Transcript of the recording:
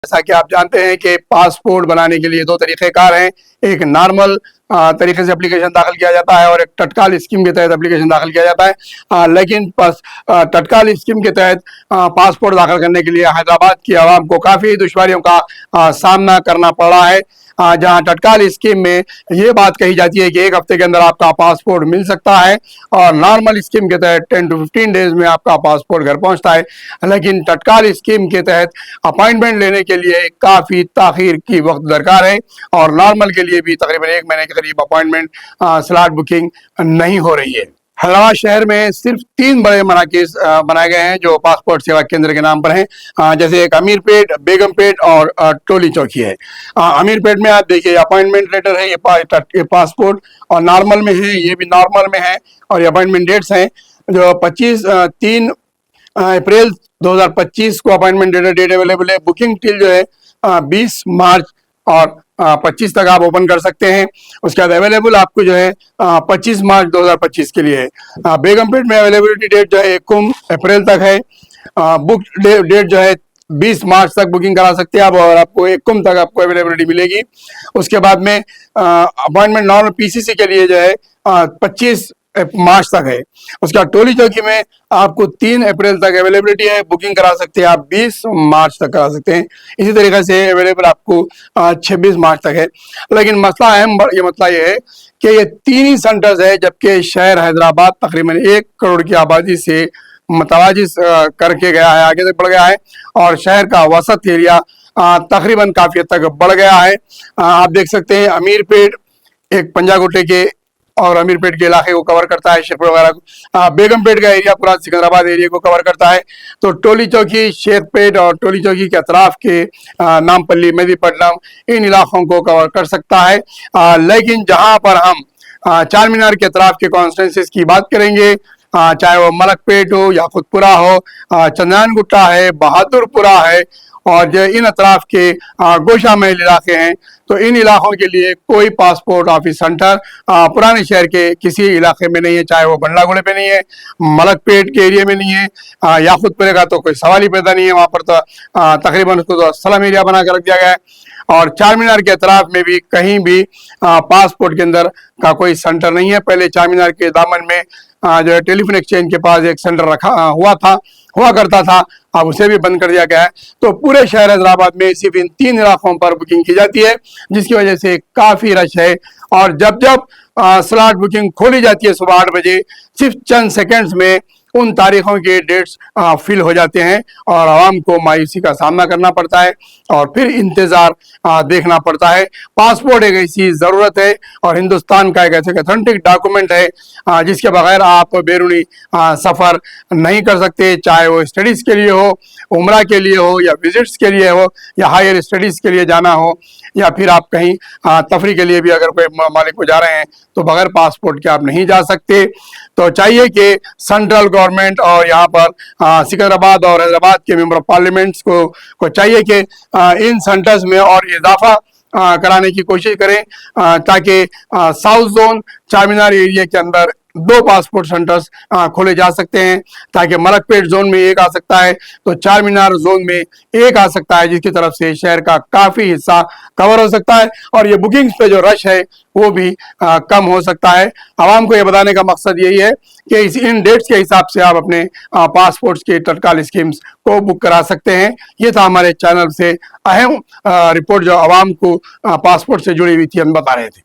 जैसा कि आप जानते हैं कि पासपोर्ट बनाने के लिए दो तरीक़ेकार हैं। एक नॉर्मल तरीके से एप्लीकेशन दाखिल किया जाता है और एक तत्काल स्कीम के तहत एप्लीकेशन दाखिल किया जाता है। लेकिन तत्काल स्कीम के तहत पासपोर्ट दाखिल करने के लिए हैदराबाद की आवाम को काफ़ी दुश्वारियों का सामना करना पड़ रहा है। जहां तत्काल स्कीम में ये बात कही जाती है कि एक हफ्ते के अंदर आपका पासपोर्ट मिल सकता है और नॉर्मल स्कीम के तहत 10 to 15 डेज में आपका पासपोर्ट घर पहुंचता है। लेकिन तत्काल स्कीम के तहत अपॉइंटमेंट लेने के लिए काफ़ी ताखीर की वक्त दरकार है और नॉर्मल के लिए भी तकरीबन 1 महीने के करीब अपॉइंटमेंट स्लॉट बुकिंग नहीं हो रही है। हैदराबाद शहर में सिर्फ 3 बड़े मराकज़ बनाए गए हैं जो पासपोर्ट सेवा केंद्र के नाम पर हैं। जैसे एक अमीरपेट, बेगमपेट और टोली चौकी है। अमीरपेट में आप देखिए अपॉइंटमेंट लेटर है, ये पासपोर्ट और नॉर्मल में है, ये भी नॉर्मल में है और ये अपॉइंटमेंट डेट्स हैं जो 3 अप्रैल 2025 को अपॉइंटमेंट डेट अवेलेबल है। बुकिंग टिल जो है 20 मार्च और 25 तक आप ओपन कर सकते हैं। उसके बाद अवेलेबल आपको जो है 25 मार्च 2025 के लिए है। बेगमपेट में अवेलेबिलिटी डेट जो है 1 अप्रैल तक है। बुक डेट जो है 20 मार्च तक बुकिंग करा सकते हैं आप और आपको 1 तक आपको अवेलेबिलिटी मिलेगी। उसके बाद में अपॉइंटमेंट नॉर्मल पीसीसी के लिए जो है 25 मार्च तक है। उसके बाद टोली चौकी में आपको 3 अप्रैल तक अवेलेबिलिटी है, बुकिंग करा सकते हैं आप 20 मार्च तक करा सकते हैं। इसी तरीके से अवेलेबल आपको 26 मार्च तक है। लेकिन मसला अहम ये मसला ये है कि ये 3 ही सेंटर्स है, जबकि शहर हैदराबाद तकरीबन 1 करोड़ की आबादी से मतवाजिस करके गया है, आगे तक बढ़ गया है और शहर का वसत एरिया तकरीबन काफ़ी हद तक बढ़ गया है। आप देख सकते हैं अमीरपेट एक पंजागुट्टे के और अमीरपेट के इलाके को कवर करता है, शेखपुर वगैरह को। बेगमपेट का एरिया पूरा सिकंदराबाद एरिया को कवर करता है। तो टोली चौकी, शेखपेट और टोली चौकी के अतराफ के नामपल्ली, मेदीपट्टनम इन इलाकों को कवर कर सकता है। लेकिन जहां पर हम चार मीनार के अतराफ के कॉन्स्टिट्यूंसीज की बात करेंगे, चाहे वो मलकपेट हो, याकुतपुरा हो, चंद्रायन गुट्टा है, बहादुरपुरा है और जो इन अतराफ के गोशा महल इलाके हैं, तो इन इलाकों के लिए कोई पासपोर्ट ऑफिस सेंटर पुराने शहर के किसी इलाके में नहीं है। चाहे वो बंडलागुड़े पे नहीं है, मलकपेट के एरिया में नहीं है, याकुतपुरे का तो कोई सवाल ही पैदा नहीं है। वहाँ पर तो तकरीबन उसको तो सलम एरिया बना कर रख दिया गया है और चार मीनार के अतराफ में भी कहीं भी पासपोर्ट के अंदर का कोई सेंटर नहीं है। पहले चार मीनार के दामन में जो है टेलीफोन एक्सचेंज के पास एक सेंटर हुआ करता था, अब उसे भी बंद कर दिया गया है। तो पूरे शहर हैदराबाद में सिर्फ इन 3 इलाकों पर बुकिंग की जाती है, जिसकी वजह से काफ़ी रश है। और जब जब स्लॉट बुकिंग खोली जाती है सुबह 8 बजे, सिर्फ चंद सेकंड्स में उन तारीखों के डेट्स फिल हो जाते हैं और आवाम को मायूसी का सामना करना पड़ता है और फिर इंतज़ार देखना पड़ता है। पासपोर्ट एक ऐसी ज़रूरत है और हिंदुस्तान का एक ऐसे ऑथेंटिक डॉक्यूमेंट है जिसके बगैर आप बैरूनी सफ़र नहीं कर सकते, चाहे वो स्टडीज़ के लिए हो, उम्रा के लिए हो या विजिट्स के लिए हो या हायर स्टडीज़ के लिए जाना हो या फिर आप कहीं तफरी के लिए भी अगर कोई मालिक को जा रहे हैं तो बगैर पासपोर्ट के आप नहीं जा सकते। तो चाहिए कि सेंट्रल गवर्नमेंट और यहाँ पर सिकंदराबाद और हैदराबाद के मेंबर ऑफ पार्लियामेंट्स को चाहिए कि इन सेंटर्स में और इजाफा कराने की कोशिश करें ताकि साउथ जोन चार मीनार एरिया के अंदर 2 पासपोर्ट सेंटर्स खोले जा सकते हैं, ताकि मलकपेट जोन में एक आ सकता है तो चार मीनार जोन में एक आ सकता है, जिसकी तरफ से शहर का काफ़ी हिस्सा कवर हो सकता है और ये बुकिंग्स पे जो रश है वो भी कम हो सकता है। आवाम को ये बताने का मकसद यही है कि इन डेट्स के हिसाब से आप अपने पासपोर्ट्स के तत्काल स्कीम्स को बुक करा सकते हैं। ये था हमारे चैनल से अहम रिपोर्ट जो आवाम को पासपोर्ट से जुड़ी हुई थी, हम बता रहे थे।